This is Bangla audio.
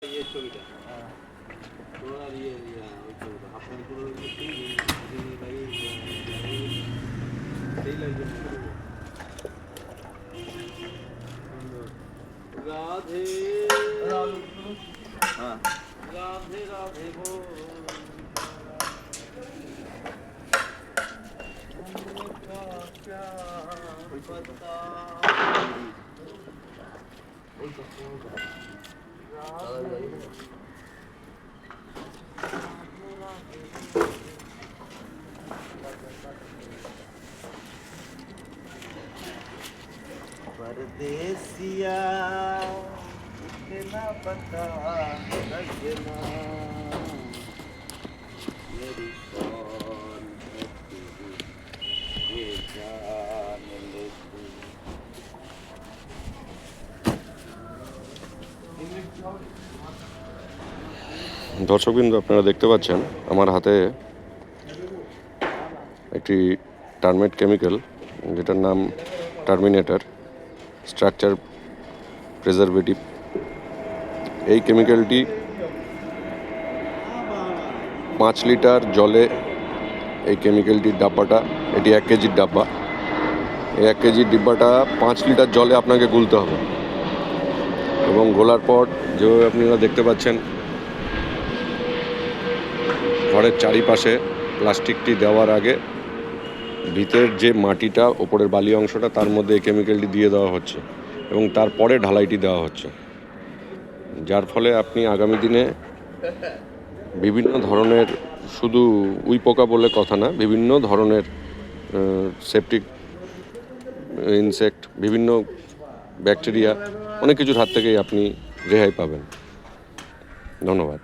এই ছবিটা তোরা ওই ছবিটা আপনার পুরো সেই লাগবে রাধে হ্যাঁ রাধে রাধে গো परदेसिया इतना पता लगना मेरी कौन है तू ये जान ले तू দর্শকবৃন্দ, আপনারা দেখতে পাচ্ছেন আমার হাতে একটি টার্মেট কেমিক্যাল, যেটার নাম টার্মিনেটর স্ট্রাকচার প্রিজারভেটিভ। এই কেমিক্যালটি 5 লিটার জলে এই কেমিক্যালটির ডাব্বাটা, এটি 1 কেজির ডাব্বা। এই 1 কেজির ডিব্বাটা 5 লিটার জলে আপনাকে গুলতে হবে এবং গোলার পর যেভাবে আপনারা দেখতে পাচ্ছেন ঘরের চারিপাশে প্লাস্টিকটি দেওয়ার আগে ভিতরের যে মাটিটা, ওপরের বালি অংশটা, তার মধ্যে এই কেমিক্যালটি দিয়ে দেওয়া হচ্ছে এবং তারপরে ঢালাইটি দেওয়া হচ্ছে, যার ফলে আপনি আগামী দিনে বিভিন্ন ধরনের, শুধু উইপোকা বলে কথা না, বিভিন্ন ধরনের সেপটিক ইনসেক্ট, বিভিন্ন ব্যাকটেরিয়া, অনেক কিছুর হাত থেকেই আপনি রেহাই পাবেন। ধন্যবাদ।